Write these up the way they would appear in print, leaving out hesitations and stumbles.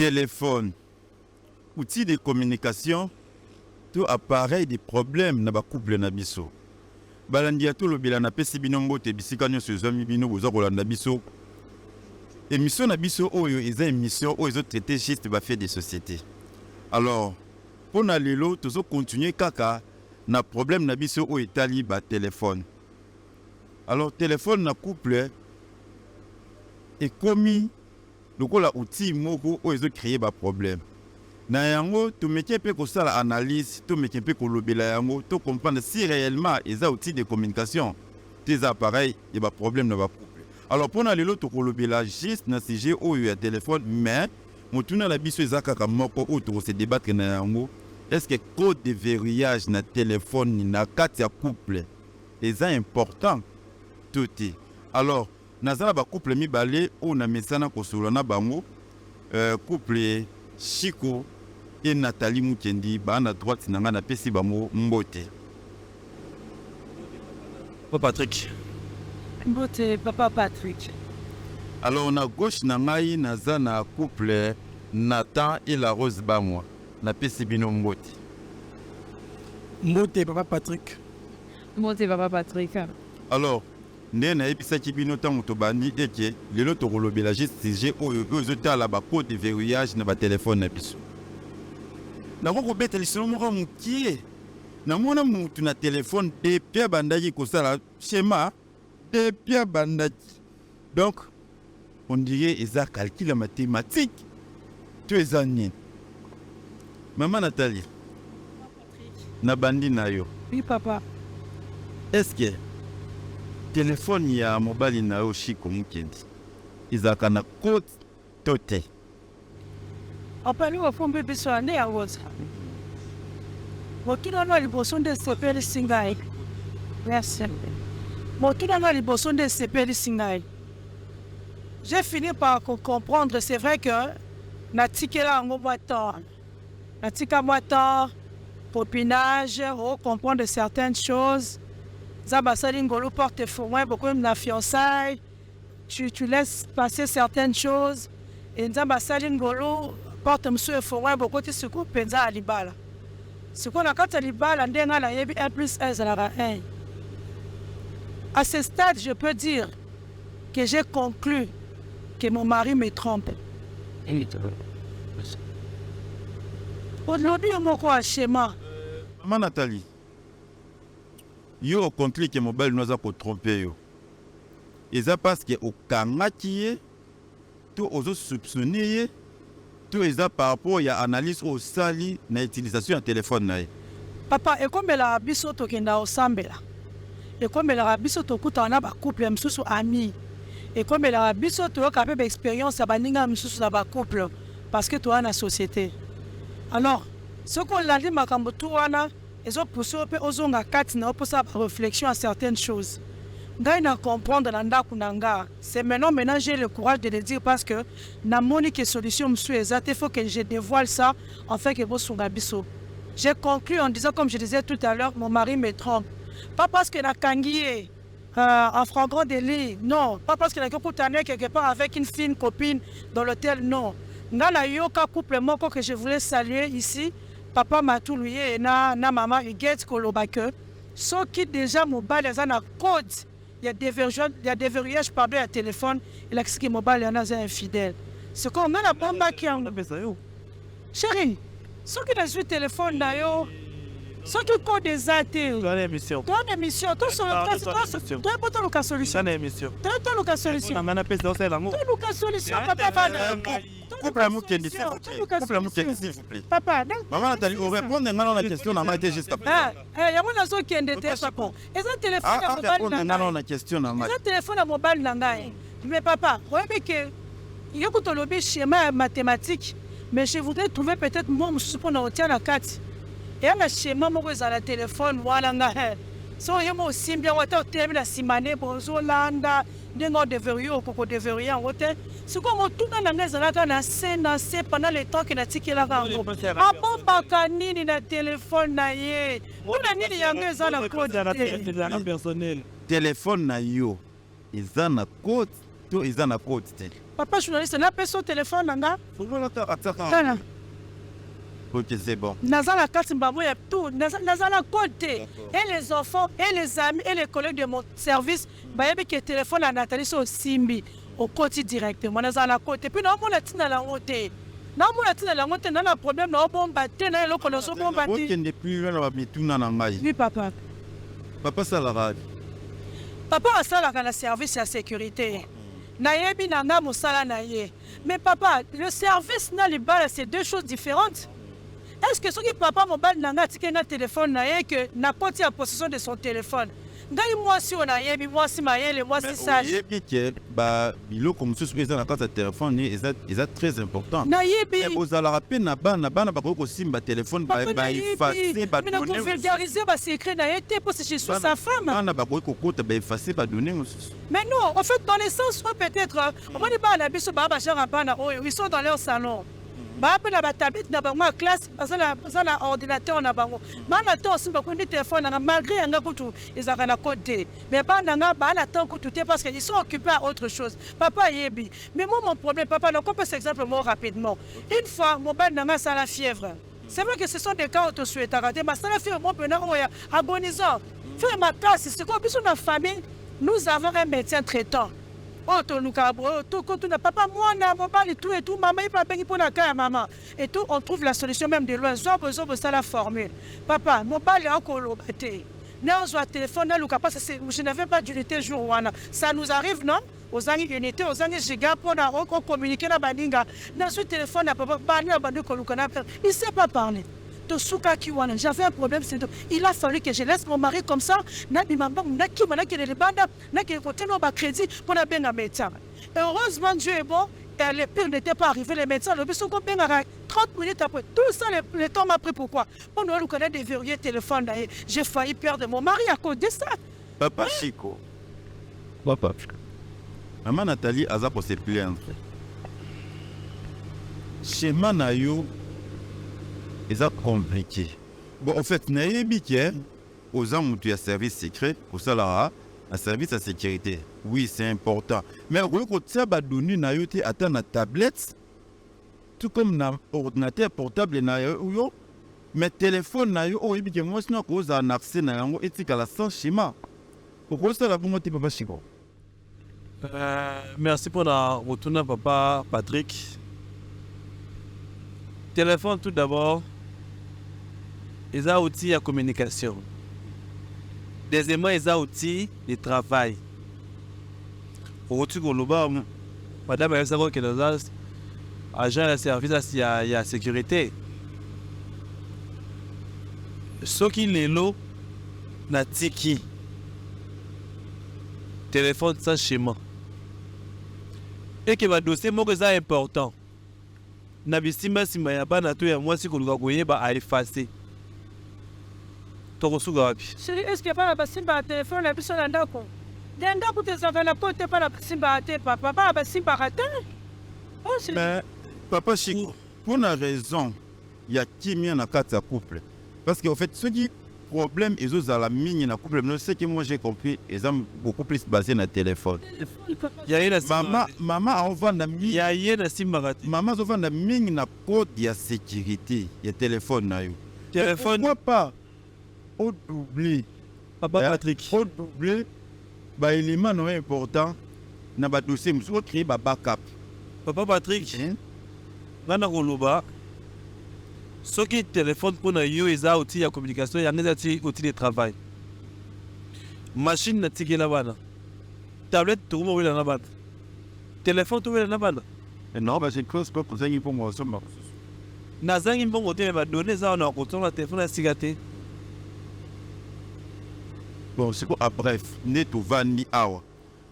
téléphone, outil de communication, tout appareil des problèmes na ba couple na biso. Balandia tout le bilan na pesi binombo te bisika nyo sezami bino boza kolanda biso. Émission na biso oyo eza émission oyo ezo traiter juste ba fait des sociétés. Alors, pour na lelo tozo continuer kaka na problème na biso oyo etali ba téléphone. Alors téléphone na couple et commis lokola outil moko oyo ezo créer ba problème. Na yango to meke pe ko sala analyse, to meke pe ko lobela yango, to comprendre si réellement eza outil de communication, tes appareils et ba problème na ba couple. Alors pour na lelo to ko lobela juste na sujet oyo ya téléphone, mais motuna la biso eza kaka moko oyo to se débattre na yango. Est-ce que code de verrouillage na téléphone ni na kati ya couple eza important tout. Alors nazala ba couple mibale oyo na mesana ko solo na bango, couple Chico et Nathalie Mukendi ba na droite nanga na pesi bango mbote. Papa Patrick. Mbote papa Patrick. Alors na gauche na ngai naza na couple Nathan et la Rose Bamwa na pesi bino mbote. Mbote papa Patrick. Mbote papa Patrick. Alors nde na ebisaki bino ntango tobandi eke lelo tokolobela juste sujet oyo ezotala ba code de verrouillage na ba telefone na biso. Nako kobeta lisolo moko mokie namona mutu na telefone depuis abandaki kosala schéma depuis abandaki. Donc on dirait eza calcul mathématique to eza nini. Maman Nathalie na bandi na yo. Oui papa. Est-ce que téléphone ya mobile na yo Chico Mukendi izaka na code tote? Apali wa fombe biso ane ya woza. Mokina no liboso nde sepeli singai. Merci. Mokina no liboso nde sepeli singai. J'ai fini par comprendre, c'est vrai que natikela ngo moitor. Natika moitor, popinage, comprendre certaines choses. Zabasali ngolo porte fouin, beaucoup même la fiançailles. Tu laisses passer certaines choses. Et Zabasali ngolo porte monsieur fouin, beaucoup de secours penza à l'ibala. Ce qu'on a quand à l'ibala, ndenga la yebi 1 plus 1 zalara 1. À ce stade, je peux dire que j'ai conclu que mon mari me trompe. Aujourd'hui, on m'a schéma. Maman Nathalie, yo au contraire que mobile nous a ko tromper yo. Et ça parce que au kangaki tout aux soupçonner tout ça par rapport à analyse au sali na utilisation de téléphone na. Papa, et comme la biso to kenda osambela. Et comme la biso to kutana ba couple msusu ami. Et comme la biso to capable expérience ba ninga msusu ba couple parce que toi na société. Alors, ce qu'on l'a dit makambo to wana ezo poussé ozonga kati na oposa réflexion à certaines choses. Ngai na comprendre na ndako nanga. C'est maintenant j'ai le courage de le dire parce que na moni que solution msu ezate, faut que je dévoile ça en fait que bosunga biso. J'ai conclu en disant comme je disais tout à l'heure, mon mari me trompe. Pas parce que na kangié en flagrant délit, non. Pas parce qu'il a quelque part avec une fine copine dans l'hôtel, non. Dans la yoka couple moko que je voulais saluer ici, papa m'a tout lié et na maman Huguette Kolobake. Ce qui déjà mobile les en code, il y a des verrouillages par le téléphone, il a ce qui mobile en a infidèle. Ce qu'on a la bombe qui en chérie, ce qui a le téléphone d'ailleurs. Ce qui code des athées. Toi l'émission. Toi l'émission. Toi sur le toi pas ton solution. Toi l'émission. Toi ton solution. On a pèse dans celle là. Toi solution papa va. Couple à Mukendi s'il vous plaît. Couple à Mukendi s'il vous plaît. Papa, maman Nathalie, on répond maintenant à la question na été juste après. Il y a mon azo qui est ndete papa. Et ça téléphone à mobile na. Non, la question na Ça téléphone à mobile na ngai. Mais papa, voyez que il y a tout le schéma mathématique, mais je voudrais trouver peut-être moi je suppose na otia na kati. Et un schéma moko za la téléphone wala nga. So yemo osimbia wata otemi na simane bozo landa ndengo de verrouiller ko de verrouiller en hôtel. C'est comme tout dans la maison là na scène pendant le temps que na tikela ka ngo. Abo bakanini na téléphone na ye. Kuna nini yango za na code personnel. Téléphone na yo eza na code to eza na code te. Papa journaliste, n'a pas son téléphone, nanga. Tana. Ok, c'est bon. Nazala Katimbamu, il y a tout. Nazala côté. Et les enfants, et les amis, et les collègues de mon service, bah, il y a que téléphone à Nathalie sur Simbi, au côté directement. Nazala côté. Puis, non, on a tina la honte. Non, on a tina la honte, non, le problème, non, on bat, non, on a bon battu. Ok, n'est plus là, on va mettre tout dans la maille. Oui, papa. Papa, ça la rade. Papa a ça là, le service à sécurité. Nayebi nanga musala naye. Mais papa, le service n'a les balles, c'est deux choses différentes. Est-ce que ce qui papa mobile nanga tike na téléphone naye que n'importe qui a possession de son téléphone? Ngai moi si on ayebi, moi si mayele, moi si sage. Nayebi que bah bilo comme ce que dans carte téléphone est très important. Nayebi. Et vous allez rappeler na bana ba ko simba téléphone ba effacer ba donner. Mais na vulgariser ba secret naye te pour chez sa femme. Bana ba ko kota ba effacer ba donner. Mais non, en fait dans les sens peut-être on va pas la biso ba genre bana ils sont dans leur salon. Bah après la tablette na bango classe ça na ordinateur na bango mana to simba ko ni téléphone na malgré nga kutu ezaka na côté mais pas na ba na temps kutu te parce qu'ils sont occupés à autre chose papa yebi mais moi mon problème papa donc on peut s'exemple moi rapidement une fois mon bal na ça la fièvre c'est vrai que ce sont des cas auto souhaité rater mais ça la fièvre moi pendant agonisant faire ma place c'est comme sur notre famille nous avons un médecin traitant. Oh, tu n'as pas moi, et tout, maman, il va payer pour la caille, maman. Et tout, on trouve la solution même de loin. J'ai besoin de ça la formule. Papa, mon bal est encore lobaté. N'a pas téléphone, je n'avais pas d'unité jour. Ça nous arrive, non? Aux années d'unité, aux années giga pour communiquer la bandinga. Dans ce téléphone, il ne sait pas parler. J'avais un problème, il a fallu que je laisse mon mari comme ça. Et heureusement, Dieu est bon. Et le pire n'était pas arrivé. Les médecins, le sont 30 minutes après. Tout ça, le temps m'a pris pourquoi? Pour nous connaître des verrouillés téléphone. J'ai failli perdre mon mari à cause de ça. Papa Chico. Papa. Maman Nathalie a pour se plaindre. Chez Manayo, c'est compliqué. Bon, en fait, nayebi que aux gens qui ont un service secret, au salaire, un service à sécurité. Oui, c'est important. Mais quand tu as donné nayote à ta tablette, tout comme un ordinateur portable nayo, mais téléphone nayo, oh, et bien moi sinon cause un accès nayo et tu as la sans schéma. Pourquoi ça la pour moi papa Chico? Merci pour la retour papa Patrick. Téléphone tout d'abord. Ils ont outils de communication. Deuxièmement, ils ont outils de travail. Pour que madame, elle sait que les agents de service, il y a la sécurité. Ce qui est là, na tiki. Téléphone sans schéma. Et que le dossier est important. Na bisima sima ya bana to ya mwasi kuluka kuyeba alifasi. Chérie, est-ce qu'il n'y a pas la basimba à téléphone, la personne en d'accord? D'endroit pour tes enfants, la côte, pas la basimba à tes papa, pas la basimba à tes. Mais, papa Chico, pour une raison, il y a qui mis en carte à couple. Parce qu'en fait, ce qui problème, ils ont la mine dans couple. Mais ce que moi j'ai compris, ils ont beaucoup plus basé dans le téléphone. Maman, on va dans mine. Il y a une maman, on va dans mine dans code de sécurité. Il y a téléphone. Téléphone. Pourquoi pas? On oublie. Papa Patrick. On oublie. Bah, élément non important. Na ba dossier, nous créer ba backup. Papa Patrick. Nana Koloba. Ce qui téléphone pour nous, ils ont outils de communication, il y a des outils de travail. Machine na tiki la bana. Tablette tout le monde la bana. Téléphone tout le monde la bana. Non, bah c'est close pour ça il faut moi ça. Nazangi mbongo te ba donner ça on a contrôle la téléphone à cigaté. Bon, c'est quoi? Bref, net au vani awa.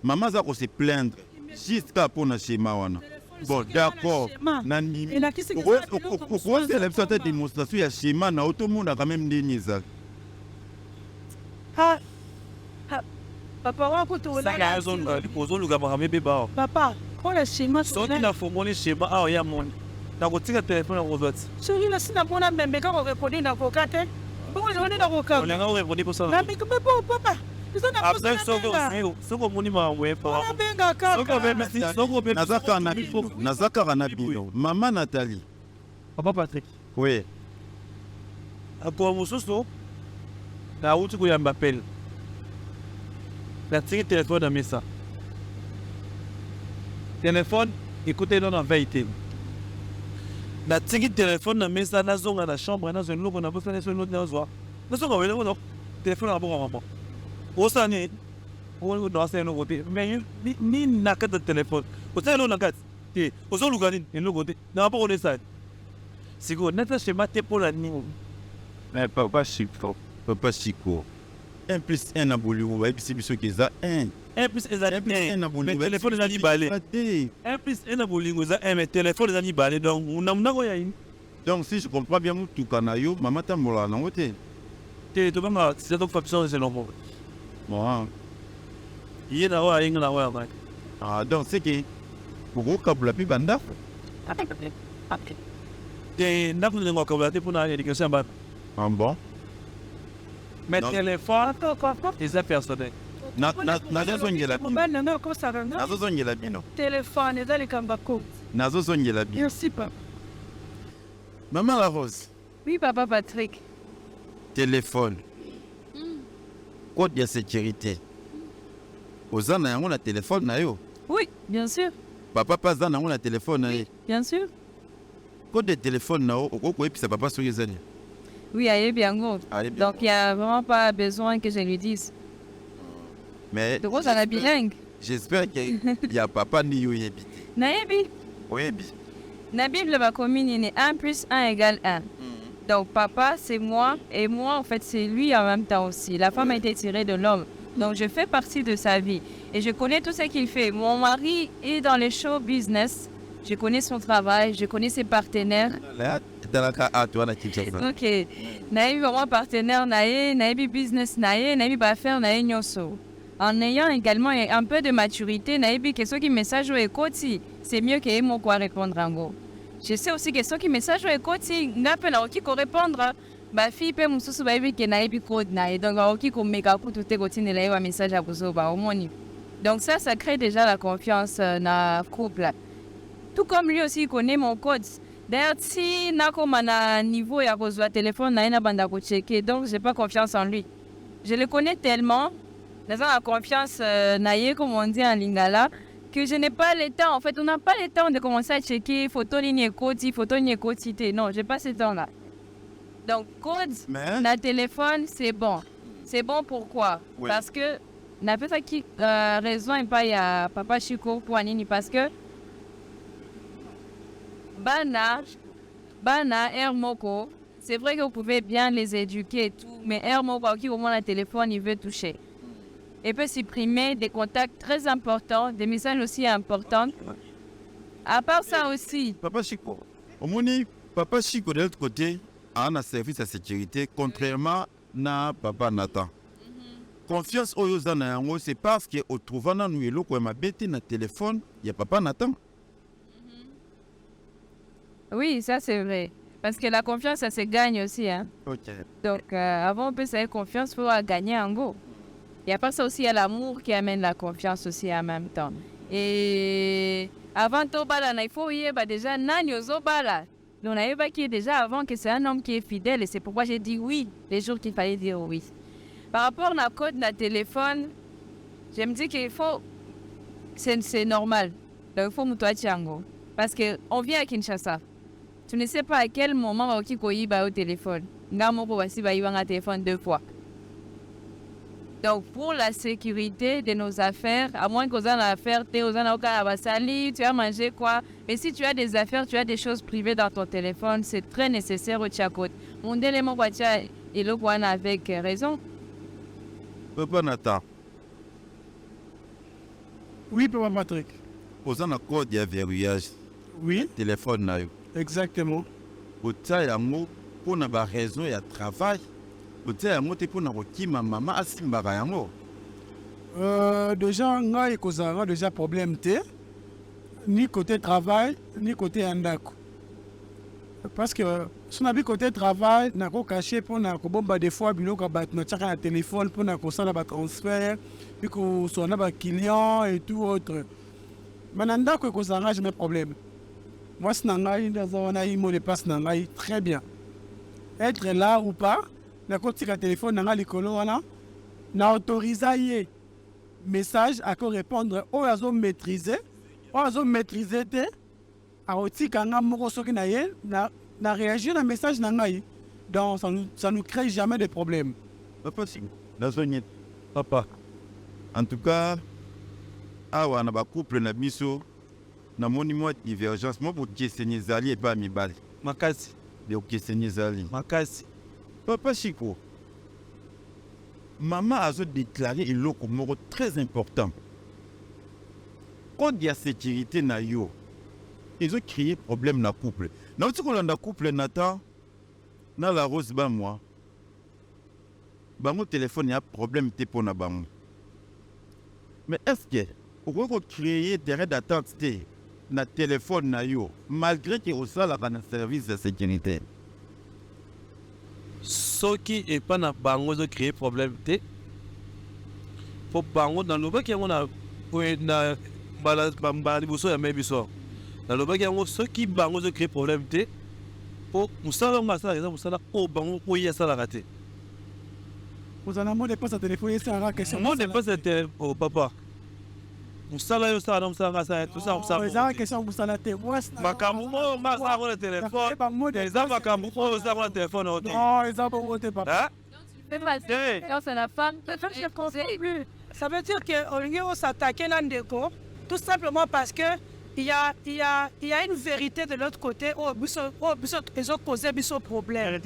Maman a se plaindre jusqu'à pour na schéma wana. Bon, d'accord. Nani. Pourquoi c'est la petite démonstration ya schéma na tout le monde a quand même dénié ça. Ah. Papa, on peut te Papa, quand le schéma so qui na fomoni schéma ah ya mon. Na kotika téléphone au vote. Chérie, là si na mona même quand on répondit na kokate. On est dans le cas. On a répondre pour ça. Mais papa, Après, soko moni ma ouais pas. Nazaka na bino. Maman Nathalie. Papa Patrick. Oui. Ako mususu. Na uti ko yamba appel. La tiki téléphone à mesa. Téléphone, écoutez dans la veille. La tiki téléphone à mesa na zonga na chambre na zone loko na bosa na zone na zwa. Na zonga wele no téléphone à bon maman. Osa ni o no asa no gote. Mais ni na ka de téléphone. O sa no na ka. Ti, o zo lugani en logo te. Na pas on ça. Sigo nata schéma te pour la ni. Mais papa Chico. Papa Chico. 1 plus 1 na bolingo ba bisi biso keza 1. 1 plus 1 na bolingo. Mais téléphone na ni balé. 1 plus 1 na bolingo za 1 mais téléphone na ni balé donc on a ko ya ini. Donc si je comprends bien mutu kanayo mama tambola na ngote. Te to banga c'est donc facture c'est normal. Bon. Il na wa inga na wa ba. Ah donc c'est que pour kabula pi banda. Te na ko ngo kabula te puna éducation ba. Ah bon. Mais téléphone c'est personnel. Na zongela bino. Mobile nanga okosaka nga. Nazo zongela bino. Téléphone eza likambo ya koti. Nazo zongela bino. Merci papa. Maman la Rose. Oui, papa Patrick. Téléphone. Code de sécurité. Ozana yango na téléphone na yo. Oui, bien sûr. Papa pas za nango na téléphone na ye. Bien sûr. Code de téléphone na yo okoko episa papa soki ezali. Oui, aïe, bien gros. Donc, il n'y a vraiment pas besoin que je lui dise. Mais. De quoi ça la bilingue? J'espère qu'il y a papa ni yo yebi. Naïbi. Oui. La Bible va commune 1 plus 1 égale 1. Donc, papa, c'est moi. Et moi, en fait, c'est lui en même temps aussi. La femme a été tirée de l'homme. Donc, je fais partie de sa vie. Et je connais tout ce qu'il fait. Mon mari est dans les show business. Je connais son travail. Je connais ses partenaires. Ok. Naïbi vraiment partenaire, naïbi business, naïbi affaire, naïbi nyoso. En ayant également un peu de maturité, naïbi que ceux qui message au écoti, c'est mieux que moi quoi répondre en gros. Je sais aussi que ceux qui message au écoti, n'appelle à qui répondre. Ba fille peut me soucier baby que naïbi code naï donc à qui comme méga pour tout écoti ne l'aïe un message à vous au moins. Donc ça crée déjà la confiance dans le couple. Tout comme lui aussi il connaît mon code. D'ailleurs, si na niveau ya kozwa téléphone na banda ko checker, donc j'ai pas confiance en lui. Je le connais tellement, j'ai la confiance naie comme on dit en lingala, que je n'ai pas le temps. En fait, on n'a pas le temps de commencer à checker photo ligne code, photo ligne code cité. Non, j'ai pas ce temps-là. Donc code na téléphone, c'est bon. C'est bon pourquoi? Oui. Parce que n'a pas ça qui raison et pas ya papa Chico pour anini parce que Bana, Hermoko, c'est vrai que vous pouvez bien les éduquer et tout, mais Hermoko, qui au moins le téléphone, il veut toucher. Il peut supprimer des contacts très importants, des messages aussi importants. À part ça aussi. Papa Chico, au moins, Papa Chico de l'autre côté a un service de sécurité, contrairement à Papa Nathan. Confiance aux gens, c'est parce qu'au trouvant dans nous, quand on a bêté dans le téléphone, il y a Papa Nathan. Oui, ça c'est vrai. Parce que la confiance, ça se gagne aussi. Hein? Okay. Donc, avant, on peut savoir confiance, il faut gagner en go. Il y a pas ça aussi, il y a l'amour qui amène la confiance aussi en même temps. Et avant, il faut déjà, donc, on a qui est déjà avant que c'est un homme qui est fidèle. Et c'est pourquoi j'ai dit oui, les jours qu'il fallait dire oui. Par rapport à la code de téléphone, je me dis qu'il faut... C'est normal. Donc, il faut moutoua tchango. Parce qu'on vient à Kinshasa. Tu ne sais pas à quel moment on va au téléphone. On va au téléphone 2 fois. Donc, pour la sécurité de nos affaires, à moins qu'on ait une affaire, tu as mangé quoi. Mais si tu as des affaires, tu as des choses privées dans ton téléphone, c'est très nécessaire au Tchakot. Mon élément est le point avec raison. Papa Nathan. Oui, Papa Patrick. Posant un code de verrouillage. Oui. Téléphone na yo. Exactement. Ota yango pour na ba raison ya travail. Ota yango te pour na kokima maman asimbaka yango. Déjà nga ekozanga déjà problème te ni côté travail ni côté andako. parce que si on a vu côté travail, on a caché pour des fois, on a un téléphone pour un transfert, puis qu'on soit un client et tout autre. Maintenant, on s'arrange mes problèmes. Moi, si on a un mot de passe, très bien. Être là ou pas, on a un téléphone, on a on autorise message à répondre aux maîtriser, a aussi quand on a réagi à un message donc ça nous crée jamais de problème. Papa, Papa. en tout cas, awa na ba couple na biso na moni moi divergence moi pour questionner zali et pas mi bal. Makasi. De questionner zali. Makasi. Papa Chico. Maman a déclaré un lot très important. Quand il y a sécurité na yo, ils ont créé problème dans le couple. Dans le couple, Nathan, dans la rose, moi, mon téléphone, il y a un problème pour na bango. Mais est-ce que vous pouvez créer des raids d'attente dans le téléphone na yo, malgré que vous avez un service de sécurité? Ce qui est pas na bango de créer problème té. Pour bango dans le bac on a na bala biso ya mebiso. Dans le bac ce qui bango de créer problème té. Pour musala masala exemple musala ko bango ko ya sala raté. Vous en avez pas sa téléphone, c'est un question. Moi n'est pas c'était oh papa. Musala yo sala musala ça tout ça ça. C'est une question musala té. Makamu mo masala ko le téléphone. Les makamu ko ça ko le téléphone. Non, ils ont pas voté papa. C'est pas ça. C'est la femme. Je comprends plus. Ça veut dire qu'au lieu de s'attaquer à Ndeko, tout simplement parce que il y a une vérité de l'autre côté où ils ont causé un problème.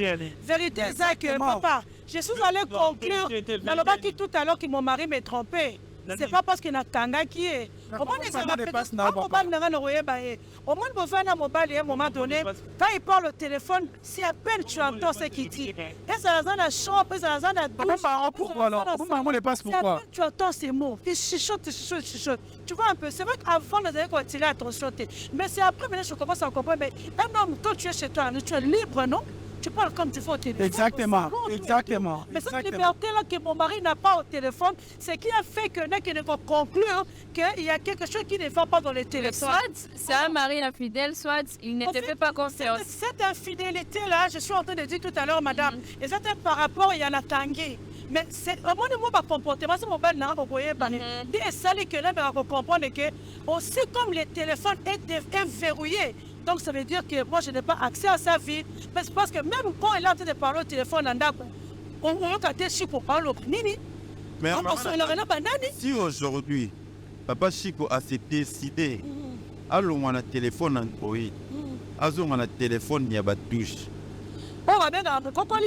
Vérité, c'est que papa, je suis allé conclure dans le bâti tout à l'heure que mon mari m'est trompé. C'est pas parce qu'il y a Kanga qui est. Au moins, il à un moment donné, quand il parle au téléphone, si à peine tu entends ce qu'il dit. Et ça dans la chambre, ça dans la douche. Pourquoi alors? Pourquoi? Tu entends ces mots. Il chuchote. Tu vois un peu, c'est vrai qu'avant, on devait continuer à te chanter. Mais c'est après, maintenant, je commence à comprendre. Mais un homme, quand tu es chez toi, tu es libre, non? Tu parles comme tu fais au téléphone. Exactement. Mais cette liberté-là que mon mari n'a pas au téléphone, c'est qui a fait que nous ne conclure qu'il y a quelque chose qui ne va pas dans le téléphone. Soit c'est un mari infidèle, soit il ne te fait pas confiance. Cette infidélité-là, je suis en train de dire tout à l'heure, madame, et c'était par rapport, il y en a tangué. Mais c'est au moins de mon comportement, c'est mon bel n'a pas voyé. Et ça, les que là, on comprend que aussi comme le téléphone est verrouillé. Donc ça veut dire que moi je n'ai pas accès à sa vie. Mais c'est parce que même quand il est en train de parler au téléphone, on a des chiffres pour parler au Nini. Mais si aujourd'hui, Papa Chico a décidé, alors on a un téléphone Android, alors on a un téléphone qui a une touche. On va bien comprendre.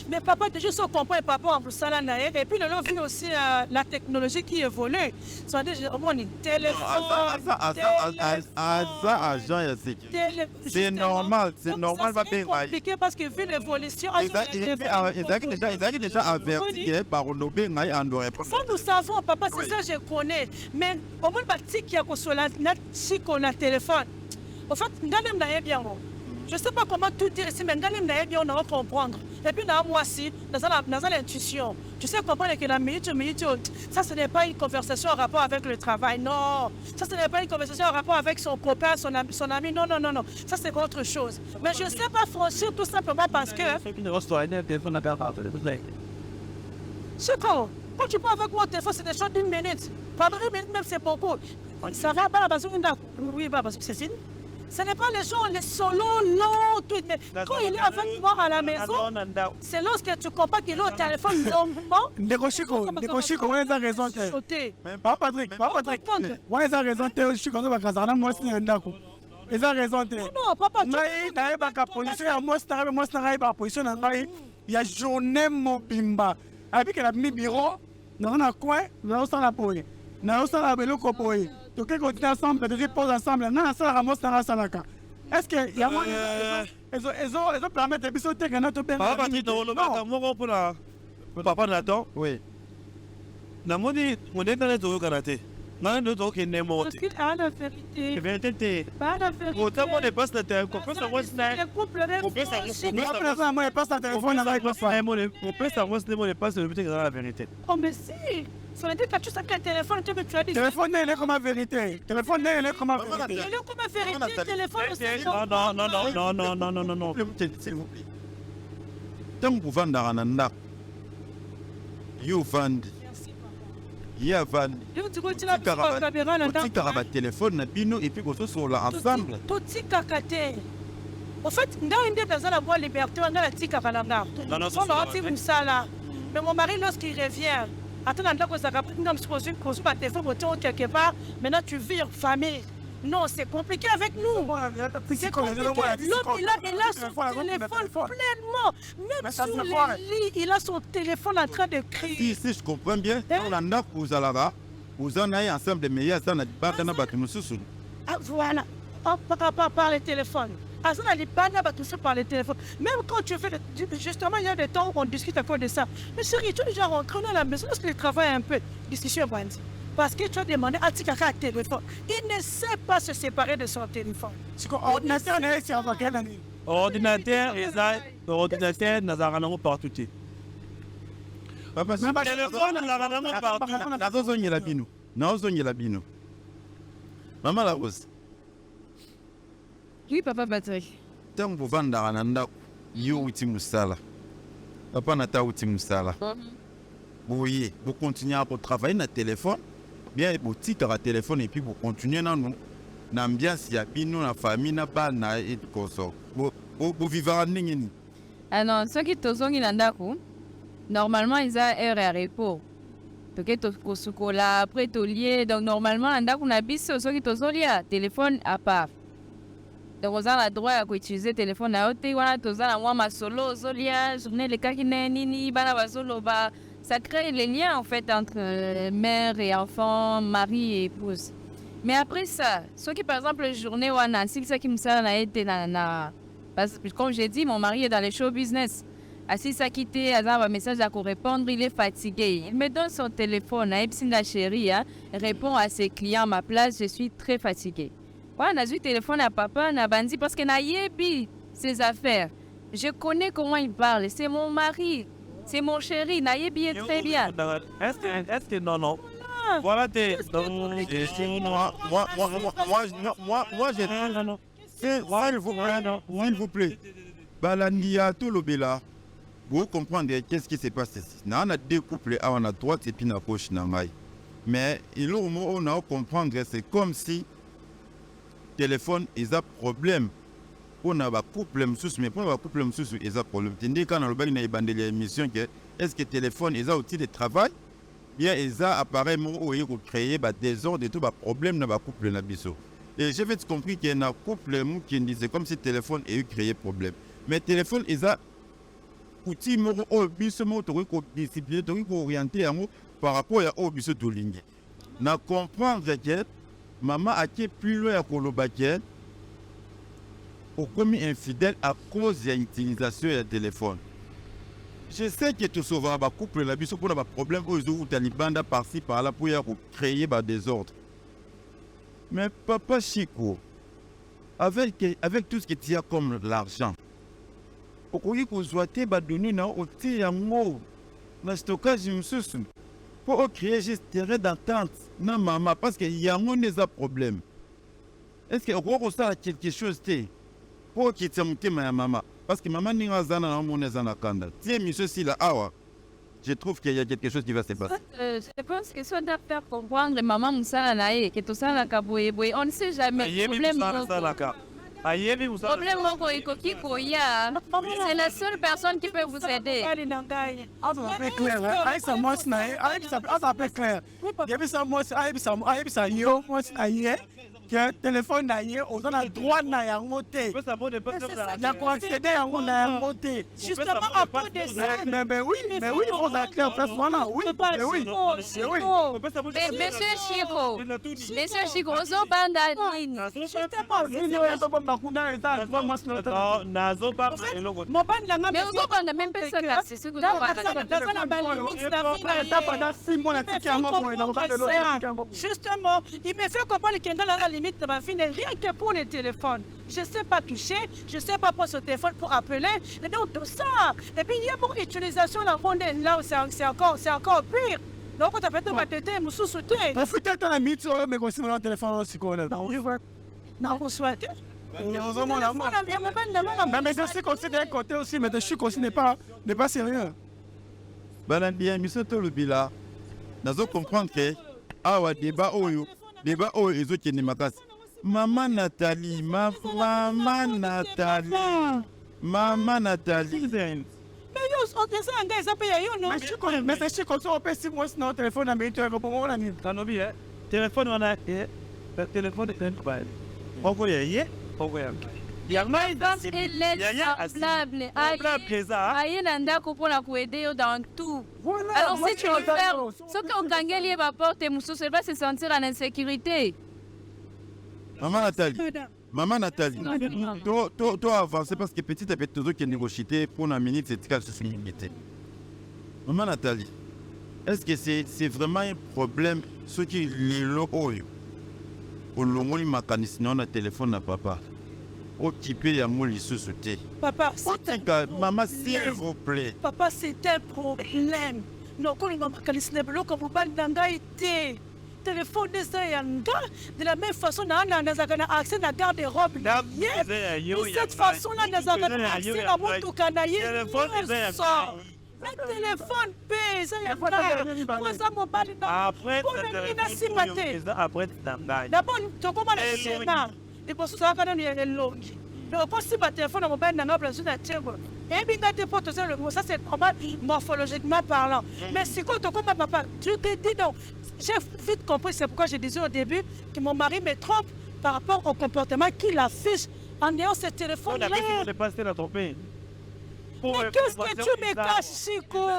Mais papa, déjà, si on comprend papa en plus ça et puis le vu aussi la technologie qui évolue. C'est-à-dire, on a un téléphone. C'est normal, c'est compliqué parce que vu l'évolution. Ça, nous savons, papa, c'est ça que je connais. Mais au moins, il y a un téléphone. En fait, nous bien. Je ne sais pas comment tout dire ici, mais on va comprendre. Et puis, moi aussi, dans l'intuition, tu sais comprendre que la minute, ça, ce n'est pas une conversation en rapport avec le travail. Non, ça, ce n'est pas une conversation en rapport avec son copain, son ami. Non. Ça, c'est autre chose. Mais je ne sais pas franchir tout simplement parce que. C'est quand tu parles avec mon téléphone, c'est des choses d'une minute. Pas d'une minute, même c'est beaucoup. Ça va pas la base d'une. Oui, parce que c'est ça. Ce n'est pas les gens, les solos longs, tout. Mais quand il est avec moi à la maison, c'est lorsque tu comprends qu'il est au téléphone longuement. Négochico, on a raison. Pas Patrick. On a raison, je suis content parce que moi, c'est un d'accord. Ils ont raison. Non, papa, tu il y a journée mon bimba. Avec la mi-bureau, dans un coin, nous allons la poêle. Nous allons la belle copoï. Donc, on continue ensemble, on pose ensemble. Nous allons la ramos dans la salaka. Est-ce qu'il y a moins ils ont permis de se faire un autre papa, Papa Nathan. Oui. Namoni, on est dans les karaté. Non, non, ok, n'est pas. Parce qu'il a la vérité. La vérité, Pas la vérité. autant on ne passe le temps, qu'on peut savoir si Les couples on peut savoir si Après ça, moi, je passe le téléphone avec ma femme. on peut savoir si on ne passe le temps dans la vérité. Oh, mais si. Ça veut dire que tu sais qu'un téléphone, tu as dit. Téléphone, il est comme la vérité. Téléphone, il est comme la vérité. Il est comme une vérité, téléphone, c'est Non, non, non, non, non, non, non, non, non. S'il vous plaît. Tant que vous vendez dans la ndako, vous vendez. Vous vendez. Vous avez un téléphone et puis vous êtes ensemble. Tout kakate. En fait, dans la voie liberté, on a la tika kalanga. Non, non, mais mon mari, lorsqu'il revient, attends, quelque part, maintenant tu vis en famille. Non, c'est compliqué avec nous. C'est compliqué. L'homme, il a son téléphone pleinement. Même sur le lit, il a son téléphone en train de crier. Si je comprends bien, on a un vous allez là, vous en avez ensemble de meilleurs, ça n'a pas de Ah, voilà. Par le téléphone. Ah, ça n'a pas de par le téléphone. Même quand tu fais, justement, il y a des temps où on discute encore de ça. Mais sérieux, tu es déjà rentré dans la maison, parce qu'il travaille un peu. Discussion, Brandy. Parce que tu as demandé à Tikaka un téléphone. Il ne sait pas se séparer de son téléphone. Ordinateur, c'est avec quelle année? Ordinateur, ordinateur, nous avons partout. Papa, Téléphone, nous avons partout. Maman la rose. Oui, papa Patrick. Tant que vous vendez dans la ndako, vous êtes musala. Papa n'a pas outil musala. Oui, vous continuez à travailler dans le téléphone. Bien, vous titre à téléphone et puis vous continuez dans nous. L'ambiance, il y a bien la famille, n'a pas et tout ça. Vous vivez en ligne. Ah non, ceux qui te sont en normalement, ils ont heure à repos. Peut-être que là, après, tu lié. Donc, normalement, on a bis ceux qui te sont liés, téléphone à part. Donc, on a le droit à utiliser le téléphone à côté. On a le droit à solo, solia, journée, les cas qui nini, bana solo, bah. Ça crée les liens en fait entre mère et enfant, mari et épouse. Mais après ça, ceux qui par exemple la journée ou un si ça qui me sert a été parce que comme j'ai dit, mon mari est dans le show business. Assis ça quitté, a un message à répondre, il est fatigué. Il me donne son téléphone, la chérie, répond à ses clients à ma place, je suis très fatigué. Ouais, on a eu le téléphone à papa, on a bandi parce qu'il a yébi ses affaires. Je connais comment il parle, c'est mon mari. C'est mon chéri, naïe bien très bien. Est-ce que non? Voilà tes. Moi, s'il vous plaît. Balandia, tout le bela. Vous comprenez qu'est-ce qui s'est passé ici. On a deux couples, on a droite et puis on a gauche. Mais il on a comprendre, c'est comme si le téléphone est un problème. On a un couple, mais pour un couple, il y a un problème. Quand on a une émission, est-ce que le téléphone est un outil de travail? Bien, il y a appareil pour créer des désordres et tout, des problèmes dans le couple. Et j'ai compris qu'il y a un couple qui dit c'est comme si le téléphone est créé problème. Mais le téléphone est un outil discipliné, orienté par rapport à l'outil de ligne. On comprend que maman a été plus loin que le baquet. Au commis infidèle à cause de l'utilisation du téléphone. Je sais que tout souvent, le couple n'a pas de problème où ils ont des par-ci par-là pour créer des désordres. Mais papa Chico, avec tout ce que tu as comme l'argent, pourquoi vous avez donné dans le stockage pour créer juste terrain d'entente non maman parce qu'il y a un problème. Est-ce que vous avez quelque chose? Pour qui t'aime ma maman parce que maman n'est pas dans mon kanda. Tiens monsieur si là je trouve qu'il y a quelque chose qui va se passer. Je pense que soit d'affaire comprendre maman Moussa naïe que tout ça la kaboué on ne sait jamais problème c'est la seule personne qui peut vous aider. que téléphone na ye oza na droit na yango te na koaccéder yango na yango te. Justement, à propos de ça. Mais oui, il faut acter en place. Voilà, oui, mais oui. Mais monsieur Chico, ozo banda nini? Mobile na nga Mais ozo banda même pas ça là, c'est ce que tu vas Justement, il me fait comprendre qu'il est dans la limite de ma fille, rien que pour les téléphones. Je ne sais pas toucher, je ne sais pas prendre ce téléphone pour appeler, et donc tout ça. Et puis il y a mon utilisation là, c'est encore pire. Donc on t'a fait de ma tête, je me sous-souté. Profitez de la minute sur mais aussi mon téléphone aussi qu'on a. Non, on souhaite. Mais je sais qu'on sait d'un côté aussi, mais je suis aussi n'est pas sérieux. balandi ya miso tolobila nazo comprendre que awa débat oyo ezokende makasi. Maman Nathalie. Mais c'est chic, on peut si moi sinon téléphone à minute pour moi ni. Tanobi téléphone wana téléphone est pas. Pourquoi y a aye na ndako mpona koede yo dans tout. Alors si tu veux faire soki okangeli ye baporte mosusu elle va se sentir en insécurité. Maman Nathalie, toi avancer parce que petit à petit tout qui est négocié pour la minute c'est cas de limité. Maman Nathalie, est-ce que c'est vraiment un problème ce qui les oyo au longoli mécanisme na téléphone na papa occupé ya moli sous-sauté. Papa, maman s'il vous plaît. Papa, c'est un problème. Non, quand il m'a mécanisme comme vous parlez d'angaïté. Téléphone de la même façon, on a accès à la garde-robe. De cette façon-là, on a accès à mon tout canaille. Le téléphone pèse. Après, d'abord, tu commences à schéma. Et pour ça, quand on est long. Le possible téléphone mobile n'a pas besoin de tirer. Et bien, ça c'est normal morphologiquement parlant. Mais si quand on comprend papa, tu te dis donc. J'ai vite compris, c'est pourquoi je disais au début que mon mari me trompe par rapport au comportement qu'il affiche en ayant ce téléphone-là. Mais qu'est-ce que tu me caches, Chico?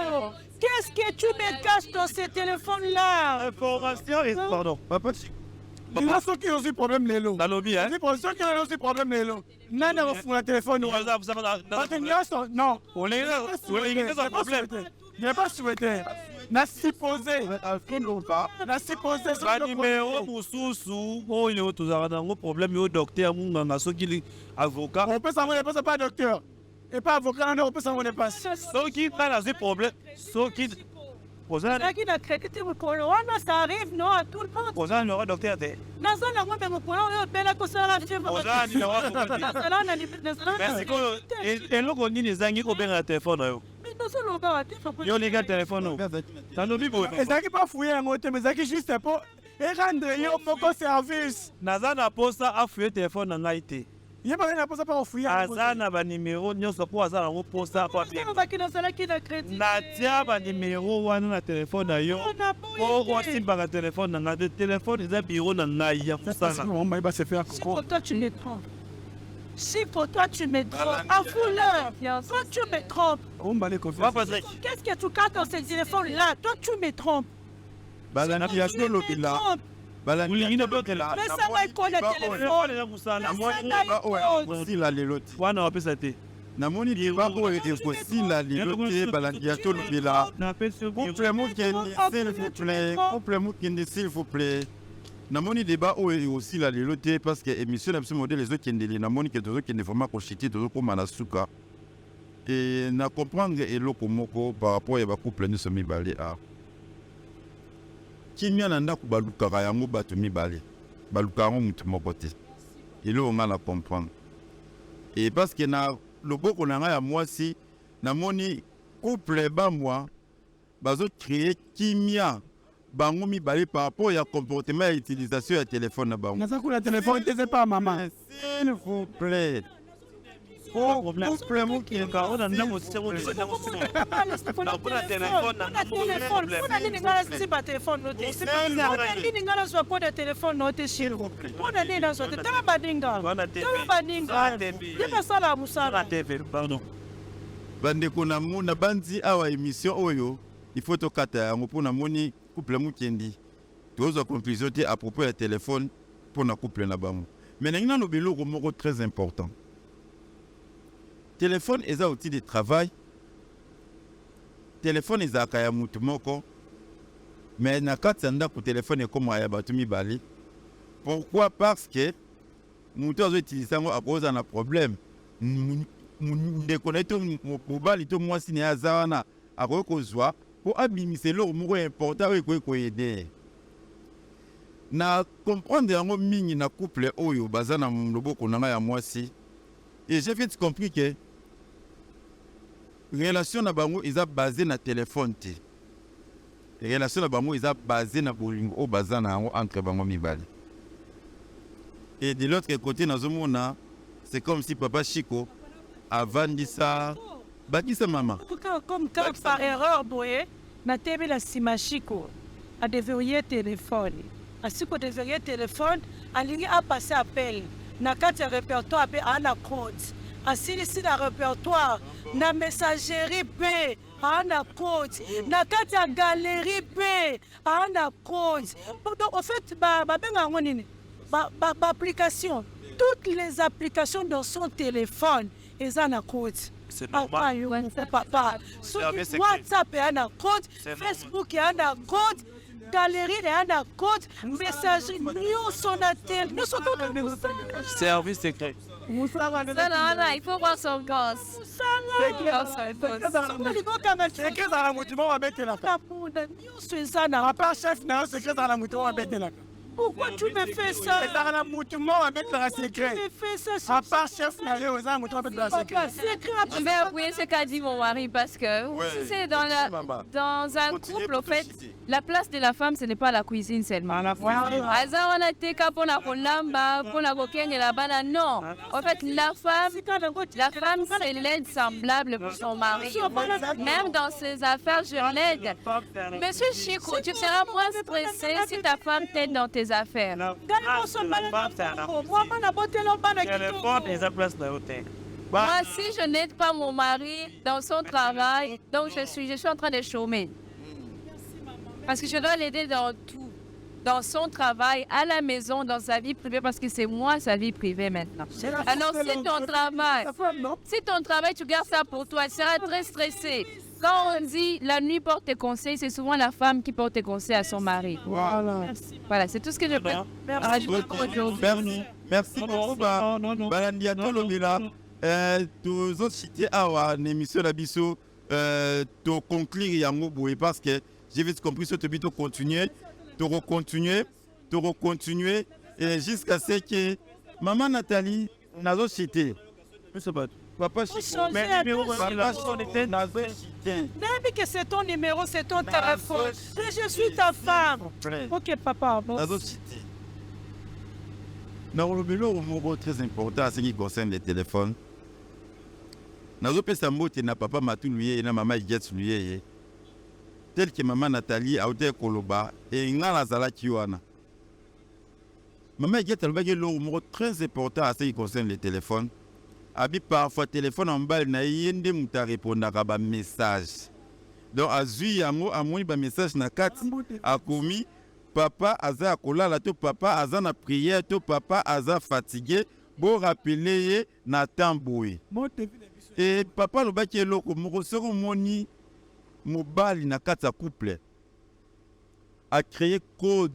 Qu'est-ce que tu me caches dans ce téléphone-là? Information et pardon. Papa, il y a ceux qui ont aussi problème les lots. Dans le lobby, hein? Ceux qui ont aussi problème les lots. Non, non, on le téléphone. Non, on est là, un problème. Je n'ai pas souhaité. Na supposé. Na supposé. Ba numéro mususu oyo tozala nango problème yo docteur munganga soki avocat. On peut savoir pas pas docteur. Et pas avocat on peut savoir pas. Soki pas des problèmes. Soki ça arrive non à tout le monde. Posa numéro docteur te. Nazana ngombe mukolo yo bela kosala chef. Posa numéro docteur. Merci ko eloko nini zangi ko benga téléphone yo. Yo les gars téléphone. Ça nous bibo. Et ça qui pas fouiller en hôtel mais ça qui juste pour rendre yo moko service. Nazana posa a fouiller téléphone na ngaite. Il pas na posa pas fouiller. Azana ba numéro nyoso po azana ngo posa pa bien. Natia ba numéro wana na téléphone na yo. Po ko simba ka téléphone na ngate téléphone za bureau na ngai ya kusana. On va se faire quoi. Toi tu me trompes. Si pour toi tu me trompes, à fouleur, toi tu me trompes. Qu'est-ce que tu casses dans ce téléphone-là? Toi tu me trompes. Balandi ya tolo bila. Balandi ina bote la. Mais ça va quoi le téléphone? Si la lelot. Wana wapesa te. Namoni diba oyo ekosi la lelot balandi ya tolo bila. Complément s'il vous plaît. Namoni débat aussi la leloté parce que émission de ce modèle les autres qui ne namoni que d'autres qui ne font pas constituer d'autres comme la souka et na comprendre et loko moko par rapport à couple ne semi balé a kimia nanda ku baluka yango bato mi balé baluka ngo mutu moko te et là on a la comprendre et parce que na loboko na ya moi si namoni couple ba moi bazo créer kimia bango mi balé par rapport à comportement et utilisation du téléphone na bango. Na ça la téléphone c'est pas maman. S'il vous plaît. Couple mukende ona ndamo sebo bandeko na mona bandi awa émission oyo il faut tokata yango mpona moni couple mukendi tozwa conclusion te à propos ya téléphone mpona couple na bango mais nangi nano biloko moko très important. Téléphone est un outil de travail. Téléphone est un outil moko. Mais na kati anda ko téléphone est comme ya batu mibali. Pourquoi? Parce que mutu azo utiliser ngo à cause d'un problème. Ndeko to mobali to mwasi ne azawana akokozwa po abimise lo moko important ko aider. Na comprendre yango mingi na couple oyo bazana loboko nanga ya mwasi. Et j'ai vite compris que relation na bango est basée na téléphone te. Relation na bango est basée na bolingo o bazana entre bango mibali. Et de l'autre côté nazomona c'est comme si papa Chico a vendu ça. Bakisa maman. Comme par erreur boye na tebe la sima Chico a déverrouillé téléphone. A Chico déverrouillé téléphone, a ligne a passé appel. Na kati répertoire pe ana code. Asilisi na répertoire na messagerie pe ana code. Na kati ya galerie pe ana code. Donc en fait benga ngonini application. Toutes les applications dans son téléphone elles ont un code. C'est normal. Papa. WhatsApp a un code, Facebook a un code. Galerie a un code, messagerie, nous sommes à tel, nous sommes service secret. Ça, il faut voir son gosse. Pourquoi tu me fais ça? Tu me fais ça. À part chef, Je vais appuyer ce qu'a dit mon mari parce que si c'est dans un couple, au fait, la place de la femme, ce n'est pas la cuisine seulement. Non. En fait, la femme, c'est l'aide semblable pour son mari. Même dans ses affaires, je l'aide. Monsieur Chico, tu seras moins stressé si ta femme t'aide dans tes affaires. Moi, si je n'aide pas mon mari dans son travail, donc je suis en train de chômer. Parce que je dois l'aider dans tout. Dans son travail, à la maison, dans sa vie privée, parce que c'est moi sa vie privée maintenant. Alors si ton travail, tu gardes ça pour toi, tu seras très stressé. Quand on dit la nuit porte conseil, c'est souvent la femme qui porte conseil à son mari. Voilà, c'est tout ce que je peux rajouter pour aujourd'hui. Merci beaucoup. Balandia Tolomila, tous autres cités à l'émission d'Abisso, to conclure yango boy parce que j'ai vite compris ce que tu continuer, te recontinuer et jusqu'à ce que maman Nathalie n'a pas cité. Papa Chico, mais que c'est ton numéro, c'est ton téléphone. Je suis ta femme. Ok, papa. Non, le mot très important à ce qui concerne les téléphones. Nazo pesa mbote na papa Matuluye et na maman Jetuluye. Tel que maman Nathalie a été koloba et ngala zalaki wana. Maman Jetuluye le mot très important à ce qui concerne les téléphones. Abi parfois téléphone en balle na yende muta répondre à ba message. Donc azui yango amoni ba message na kati akomi papa aza kolala to papa aza na prière to papa aza fatigué bo rappeler na tamboui. Et papa lobaki eloko moko soko moni mobali na kati ya couple a créé code.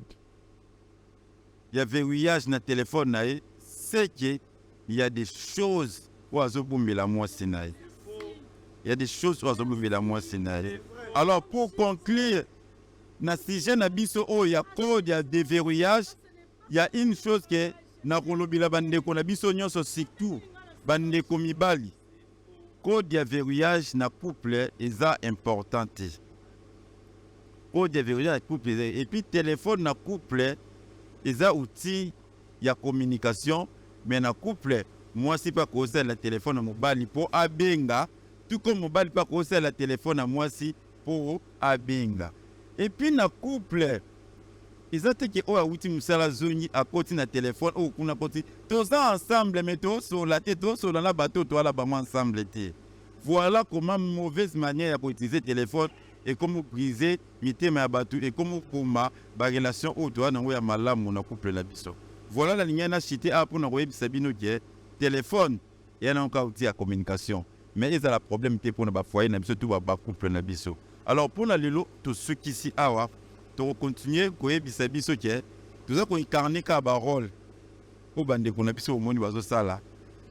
Il y a verrouillage na téléphone na ye, c'est que il y a des choses où la moi Sinaï. Il y a des choses où la moi Sinaï. Alors pour conclure, na sujet na biso il y a code, il y a déverrouillage, il y a une chose que na kolobila bande ko na biso nyonso surtout bande ko mibali. Code de verrouillage na couple est important. Code de verrouillage na couple et puis téléphone na couple est outil il y a communication mais na couple mwasi mpe akosala telefone ya mobali mpo abenga, tout comme mobali mpe akosala telefone ya mwasi mpo abenga. Epuis na couple eza te ke oyo awuti mosala zongi akoti na telefone oyo kuna akoti toza ensemble mais tosola te, tosola na bato toala bango ensemble te. Voilà comment mauvaise manière ya koutiliser téléphone et comment briser mitema ya bato et comment koma ba relation oyo toa nango ya malamu na couple na biso. Voilà la ligne na cité a pour na koyebisa bino ke téléphone ya na ka outil ya communication mais eza la problème te pour na ba foyer na biso tout ba couple na biso. Alors pour na lelo to ceux qui si awa to continuer koyebisa biso ke toza ko incarner ka ba rôle o bande ko na biso au moni bazo sala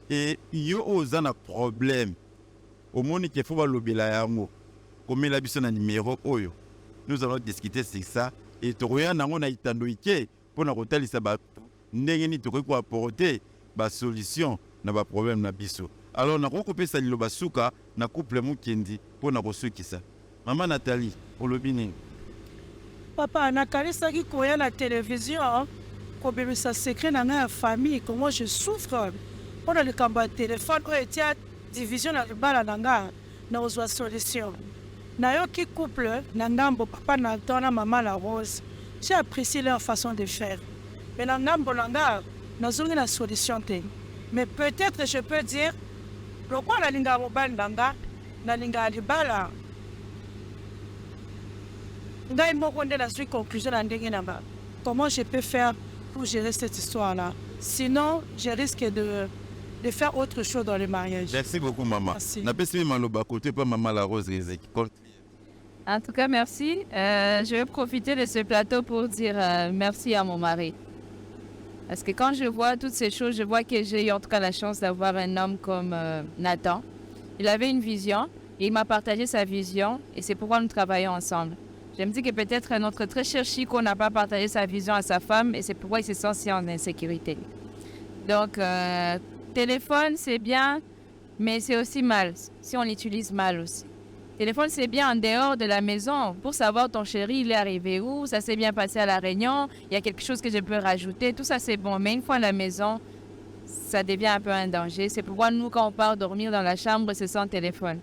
et yo oza na problème au moni ke faut balobela yango komela biso na numéro oyo. Nous allons discuter sur ça et tokoya nango na itando ike pona kotalisa ba ndenge ni tokoki ko apporter ba solution na ba problème na biso. Alors na kokopesa liloba suka na couple mukendi pona kosukisa. Maman Nathalie olobi nini? Papa nakalisaki koya na télévision kobebisa secret na ngai ya famille comment je souffre mpona likambo ya téléphone oyo etia division na libala na ngai na kozwa solution. Nayoki couple na ndambo papa Nathan na maman la Rose. J'ai apprécié leur façon de faire. Mais na ndambo na ngai nazongi na solution te. Mais peut-être je peux dire lokwa nalinga mobali na ngai nalinga libala ngai moko nde nazwi conclusion na ndenge na ba. Comment je peux faire pour gérer cette histoire-là? Sinon, je risque de faire autre chose dans le mariage. Merci beaucoup, maman. Merci. Napesi maloba côté pas maman la Rose Rizeki. En tout cas, merci. Je vais profiter de ce plateau pour dire merci à mon mari. Parce que quand je vois toutes ces choses, je vois que j'ai eu en tout cas la chance d'avoir un homme comme Nathan. Il avait une vision et il m'a partagé sa vision et c'est pourquoi nous travaillons ensemble. Je me dis que peut-être notre très cher Chico n'a pas partagé sa vision à sa femme et c'est pourquoi il se sent si en insécurité. Donc, téléphone, c'est bien, mais c'est aussi mal, si on l'utilise mal aussi. Téléphone, c'est bien en dehors de la maison pour savoir ton chéri, il est arrivé où, ça s'est bien passé à la réunion, il y a quelque chose que je peux rajouter, tout ça c'est bon. Mais une fois à la maison, ça devient un peu un danger. C'est pourquoi nous, quand on part dormir dans la chambre, c'est sans téléphone.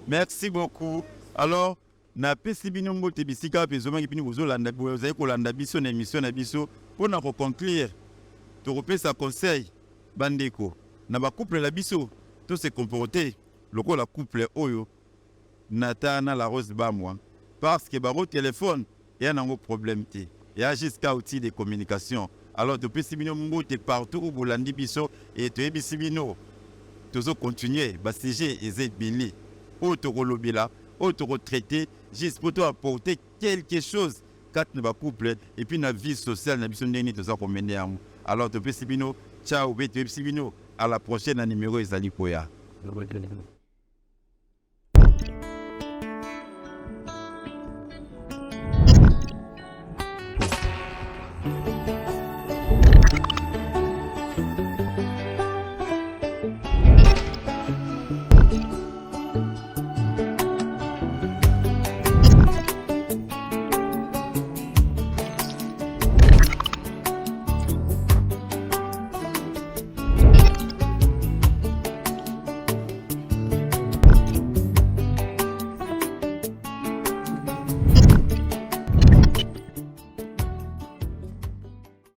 Merci beaucoup. Alors, na pesi bino mbote bisika pezoma ki pini bozolanda bozali kolanda biso na émission na biso pona ko conclure to repesa conseil bandeko na ba couple la biso to se comporter lokola couple oyo Natana la Rose bamwa parce que baro téléphone y a nango problème te y a jusqu'à outil de communication. Alors to pesi bino mbote partout où bolandi biso et to ebisi bino tozo continuer ba sujet ezebili o to kolobela o to retraité juste pour apporter quelque chose quand nous va couple et puis notre vie sociale na biso ndeni toza ko mener amu. Alors to pesi bino ciao bete pesi bino à la prochaine numéro ezali koya.